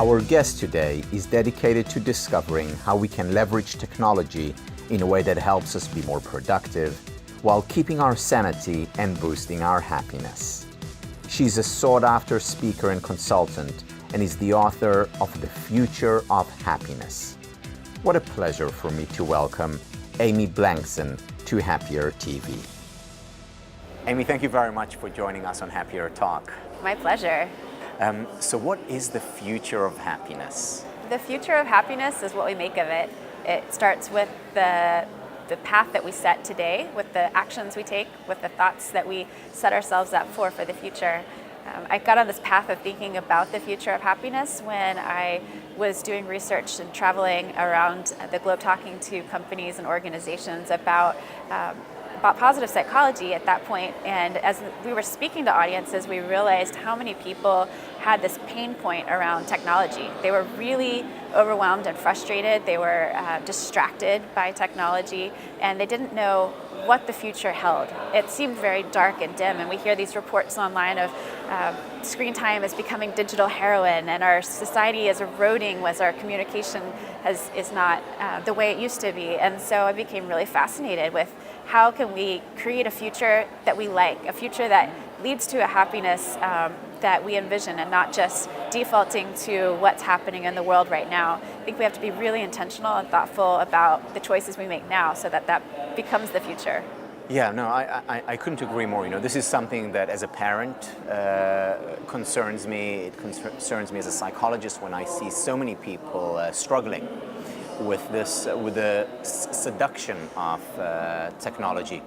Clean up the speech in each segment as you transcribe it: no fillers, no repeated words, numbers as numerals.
Our guest today is dedicated to discovering how we can leverage technology in a way that helps us be more productive while keeping our sanity and boosting our happiness. She's a sought-after speaker and consultant and is the author of The Future of Happiness. What a pleasure for me to welcome Amy Blankson to Happier TV. Amy, thank you very much for joining us on Happier Talk. My pleasure. So what is the future of happiness? The future of happiness is what we make of it. It starts with the path that we set today, with the actions we take, with the thoughts that we set ourselves up for the future. I got on this path of thinking about the future of happiness when I was doing research and traveling around the globe talking to companies and organizations about positive psychology at that point. And as we were speaking to audiences, we realized how many people had this pain point around technology. They were really overwhelmed and frustrated. They were distracted by technology, and they didn't know what the future held. It seemed very dark and dim, and we hear these reports online of screen time is becoming digital heroin, and our society is eroding as our communication is not the way it used to be. And so I became really fascinated with how can we create a future that we like, a future that leads to a happiness that we envision and not just defaulting to what's happening in the world right now. I think we have to be really intentional and thoughtful about the choices we make now so that becomes the future. Yeah, no, I couldn't agree more. You know, this is something that as a parent concerns me. It concerns me as a psychologist when I see so many people struggling with the seduction of technology.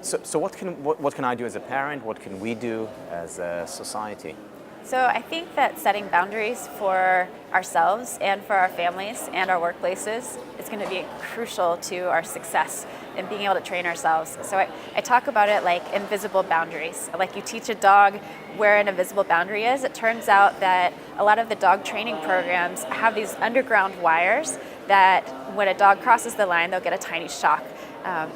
So what can I do as a parent? What can we do as a society? So I think that setting boundaries for ourselves and for our families and our workplaces is going to be crucial to our success in being able to train ourselves. So I talk about it like invisible boundaries. Like you teach a dog where an invisible boundary is. It turns out that a lot of the dog training programs have these underground wires that when a dog crosses the line, they'll get a tiny shock.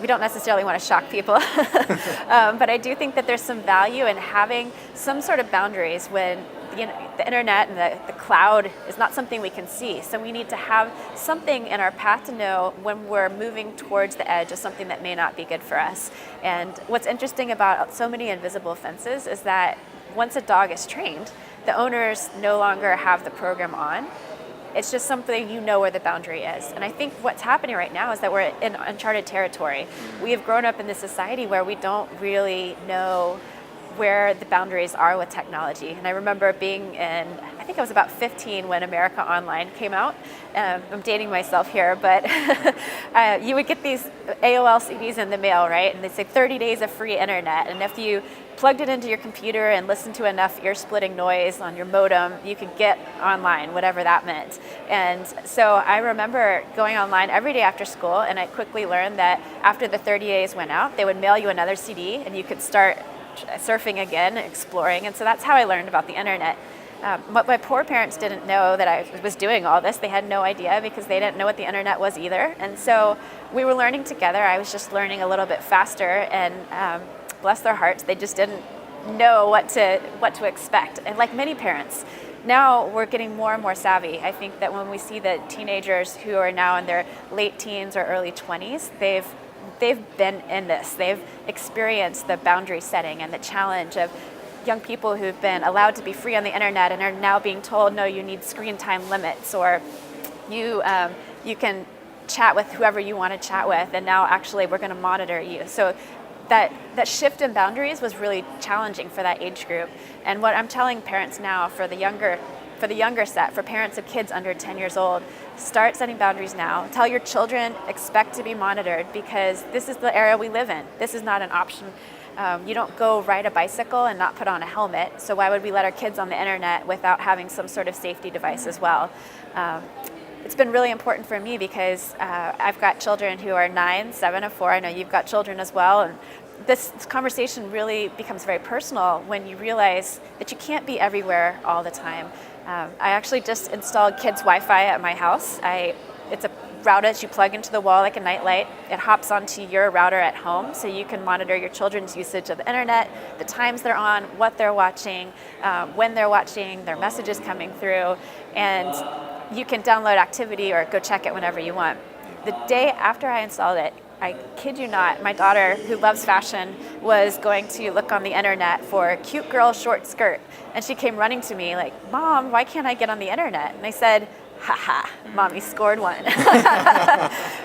We don't necessarily want to shock people, but I do think that there's some value in having some sort of boundaries when the internet and the cloud is not something we can see. So we need to have something in our path to know when we're moving towards the edge of something that may not be good for us. And what's interesting about so many invisible fences is that once a dog is trained, the owners no longer have the program on. It's just something you know where the boundary is. And I think what's happening right now is that we're in uncharted territory. We have grown up in this society where we don't really know where the boundaries are with technology. And I remember being in, I think I was about 15 when America Online came out. I'm dating myself here, but you would get these AOL CDs in the mail, right? And they'd say 30 days of free internet. And if you plugged it into your computer and listened to enough ear-splitting noise on your modem, you could get online, whatever that meant. And so I remember going online every day after school, and I quickly learned that after the 30 days went out, they would mail you another CD, and you could start surfing again, exploring. And so that's how I learned about the internet. But my poor parents didn't know that I was doing all this. They had no idea because they didn't know what the internet was either. And so we were learning together. I was just learning a little bit faster, and bless their hearts, they just didn't know what to expect. And like many parents, now we're getting more and more savvy. I think that when we see the teenagers who are now in their late teens or early 20s, they've been in this. They've experienced the boundary setting and the challenge of young people who've been allowed to be free on the internet and are now being told, no, you need screen time limits, or you can chat with whoever you want to chat with, and now actually we're going to monitor you. So that shift in boundaries was really challenging for that age group. And what I'm telling parents now for the younger set, for parents of kids under 10 years old, start setting boundaries now. Tell your children, expect to be monitored, because this is the era we live in. This is not an option. You don't go ride a bicycle and not put on a helmet, so why would we let our kids on the internet without having some sort of safety device as well? It's been really important for me because I've got children who are 9, 7, and 4. I know you've got children as well, and this conversation really becomes very personal when you realize that you can't be everywhere all the time. I actually just installed kids' Wi-Fi at my house. It's a routers you plug into the wall like a nightlight. It hops onto your router at home, so you can monitor your children's usage of the internet, the times they're on, what they're watching, when they're watching, their messages coming through, and you can download activity or go check it whenever you want. The day after I installed it, I kid you not, my daughter, who loves fashion, was going to look on the internet for a cute girl short skirt. And she came running to me like, Mom, why can't I get on the internet? And I said, haha, Mommy scored one.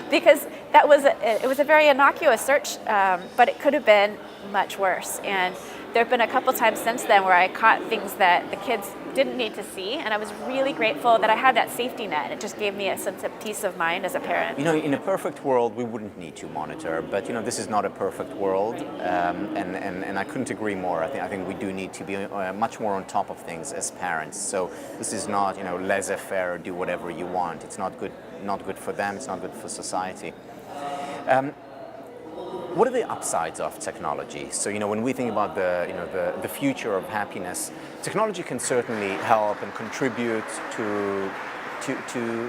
Because it was a very innocuous search, but it could have been much worse. And there have been a couple times since then where I caught things that the kids didn't need to see, and I was really grateful that I had that safety net. It just gave me a sense of peace of mind as a parent. In a perfect world, we wouldn't need to monitor, but this is not a perfect world, and I couldn't agree more. I think we do need to be much more on top of things as parents. So this is not laissez-faire, do whatever you want. It's not good for them. It's not good for society. What are the upsides of technology? So, when we think about the future of happiness, technology can certainly help and contribute to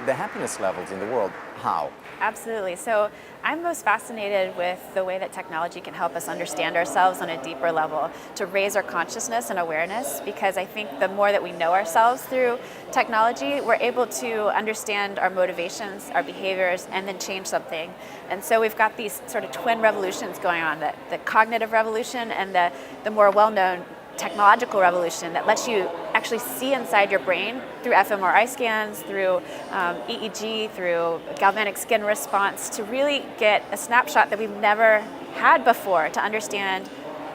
the happiness levels in the world. How? Absolutely. So I'm most fascinated with the way that technology can help us understand ourselves on a deeper level, to raise our consciousness and awareness, because I think the more that we know ourselves through technology, we're able to understand our motivations, our behaviors, and then change something. And so we've got these sort of twin revolutions going on, the cognitive revolution and the more well-known technological revolution that lets you actually see inside your brain through fMRI scans, through EEG, through galvanic skin response, to really get a snapshot that we've never had before to understand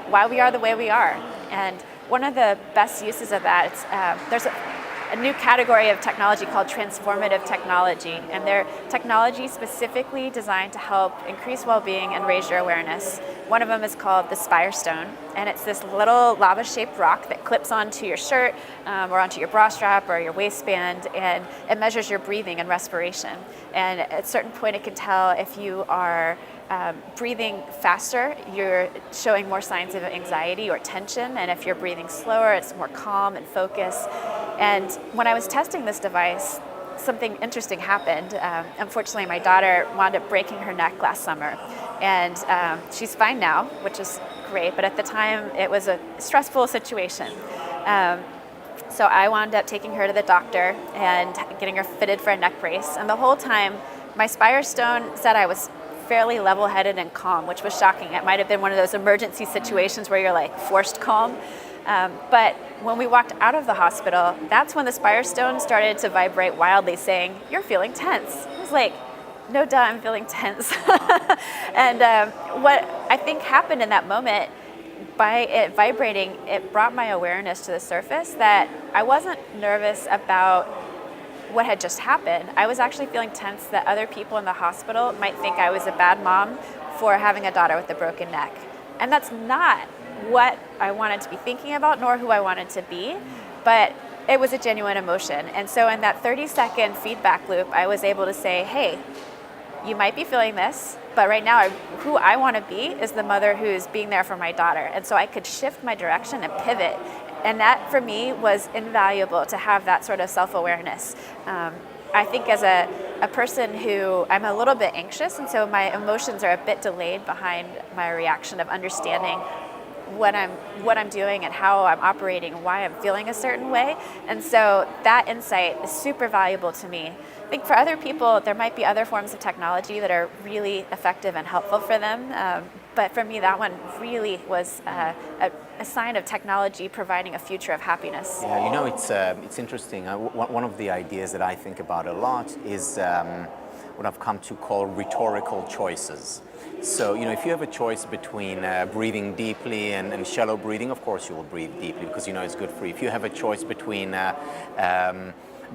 why we are the way we are. And one of the best uses of that, there's a new category of technology called transformative technology, and they're technology specifically designed to help increase well-being and raise your awareness. One of them is called the Spirestone, and it's this little lava-shaped rock that clips onto your shirt or onto your bra strap or your waistband, and it measures your breathing and respiration. And at a certain point, it can tell if you are breathing faster, you're showing more signs of anxiety or tension, and if you're breathing slower, it's more calm and focus. And when I was testing this device, something interesting happened. Unfortunately, my daughter wound up breaking her neck last summer, and she's fine now, which is great, but at the time it was a stressful situation. So I wound up taking her to the doctor and getting her fitted for a neck brace, and the whole time my Spirestone said I was fairly level-headed and calm, which was shocking. It might have been one of those emergency situations where you're like forced calm. But when we walked out of the hospital, that's when the Spirestone started to vibrate wildly, saying, "You're feeling tense." I was like, no duh, I'm feeling tense. And what I think happened in that moment, by it vibrating, it brought my awareness to the surface that I wasn't nervous about what had just happened. I was actually feeling tense that other people in the hospital might think I was a bad mom for having a daughter with a broken neck. And that's not what I wanted to be thinking about, nor who I wanted to be, but it was a genuine emotion. And so in that 30-second feedback loop, I was able to say, hey, you might be feeling this, but right now who I want to be is the mother who's being there for my daughter. And so I could shift my direction and pivot. And that, for me, was invaluable, to have that sort of self-awareness. I think as a person who, I'm a little bit anxious, and so my emotions are a bit delayed behind my reaction of understanding what I'm doing and how I'm operating, why I'm feeling a certain way. And so that insight is super valuable to me. I think for other people, there might be other forms of technology that are really effective and helpful for them. But for me, that one really was a sign of technology providing a future of happiness. Yeah, it's interesting. One of the ideas that I think about a lot is what I've come to call rhetorical choices. So, if you have a choice between breathing deeply and shallow breathing, of course you will breathe deeply because it's good for you. If you have a choice between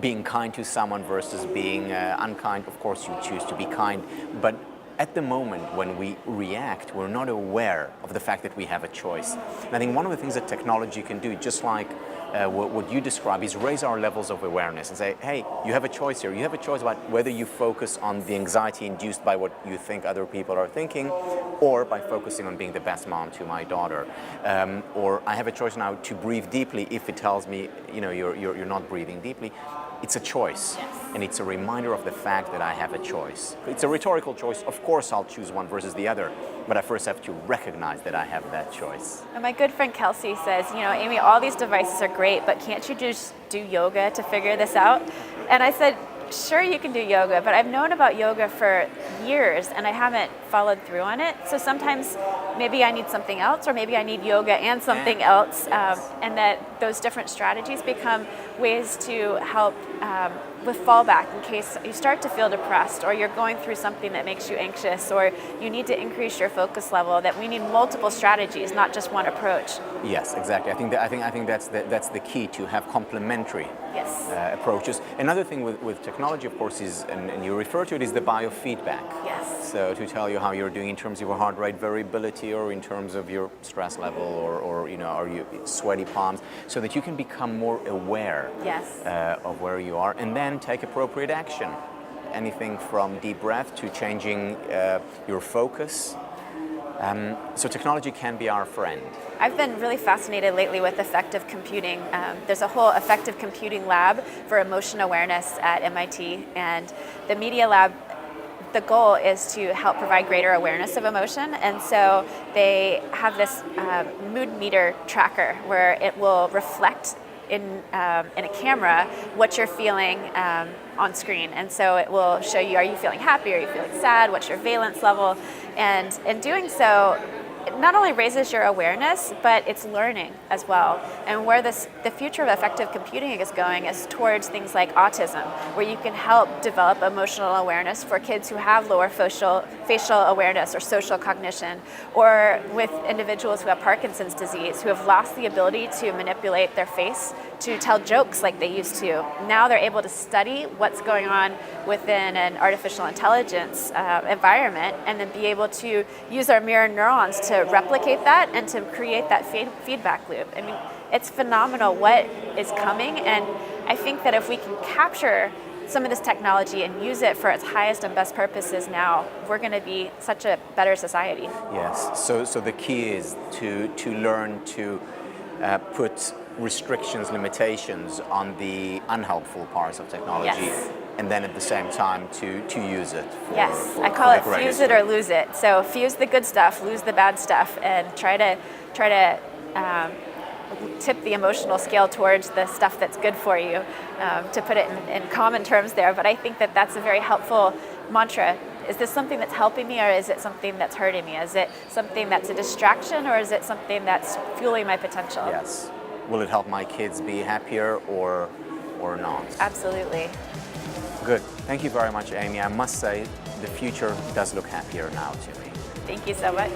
being kind to someone versus being unkind, of course you choose to be kind. But at the moment when we react, we're not aware of the fact that we have a choice. And I think one of the things that technology can do, just like what you describe, is raise our levels of awareness and say, hey, you have a choice here. You have a choice about whether you focus on the anxiety induced by what you think other people are thinking, or by focusing on being the best mom to my daughter. Or I have a choice now to breathe deeply if it tells me, you're not breathing deeply. it's a choice. Yes. And it's a reminder of the fact that I have a choice. It's a rhetorical choice. Of course, I'll choose one versus the other, but I first have to recognize that I have that choice. And my good friend Kelsey says, Amy, all these devices are great, but can't you just do yoga to figure this out? And I said, sure, you can do yoga, but I've known about yoga for years and I haven't followed through on it. So sometimes maybe I need something else, or maybe I need yoga and something else, and that those different strategies become ways to help with fallback in case you start to feel depressed, or you're going through something that makes you anxious, or you need to increase your focus level. That we need multiple strategies, not just one approach. Yes, exactly. I think that's the key, to have complementary Yes. approaches. Another thing with technology, of course, is, and you refer to it, is the biofeedback. Yes. So to tell you how you're doing in terms of your heart rate variability, or in terms of your stress level, or are you sweaty palms, so that you can become more aware Yes. of where you are, and then take appropriate action. Anything from deep breath to changing your focus. So technology can be our friend. I've been really fascinated lately with effective computing. There's a whole effective computing lab for emotion awareness at MIT, and the media lab, the goal is to help provide greater awareness of emotion. And so they have this mood meter tracker where it will reflect in a camera what you're feeling on screen. And so it will show you, are you feeling happy, are you feeling sad, what's your valence level? And in doing so, it not only raises your awareness, but it's learning as well. And where the future of effective computing is going is towards things like autism, where you can help develop emotional awareness for kids who have lower facial awareness or social cognition, or with individuals who have Parkinson's disease, who have lost the ability to manipulate their face to tell jokes like they used to. Now they're able to study what's going on within an artificial intelligence environment, and then be able to use our mirror neurons to replicate that and to create that feedback loop. I mean, it's phenomenal what is coming, and I think that if we can capture some of this technology and use it for its highest and best purposes now, we're going to be such a better society. Yes, so the key is to learn to put restrictions, limitations on the unhelpful parts of technology, Yes. and then at the same time to use it. I call it fuse it or lose it. So fuse the good stuff, lose the bad stuff, and try to tip the emotional scale towards the stuff that's good for you, to put it in common terms there. But I think that that's a very helpful mantra. Is this something that's helping me, or is it something that's hurting me? Is it something that's a distraction, or is it something that's fueling my potential? Yes. Will it help my kids be happier or not? Absolutely. Good. Thank you very much, Amy. I must say, the future does look happier now to me. Thank you so much.